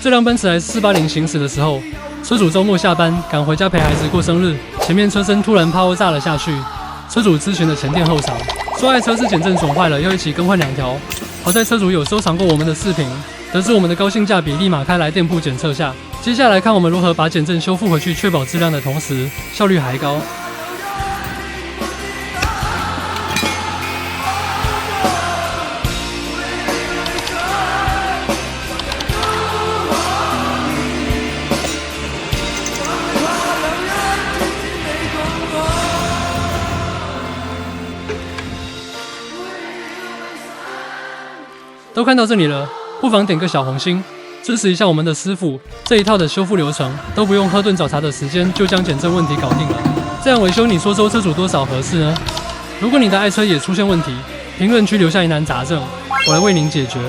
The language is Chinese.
这辆奔驰 S480行驶的时候，车主周末下班赶回家陪孩子过生日，前面车身突然抛炸了下去，车主咨询了前店后厂，说爱车是减震损坏了，要一起更换2条。好在车主有收藏过我们的视频，得知我们的高性价比，立马开来店铺检测下。接下来看我们如何把减震修复回去，确保质量的同时效率还高。都看到这里了，不妨点个小红心，支持一下我们的师傅。这一套的修复流程都不用喝顿早茶的时间，就将减震问题搞定了。这样维修，你说收车主多少合适呢？如果你的爱车也出现问题，评论区留下疑难杂症，我来为您解决。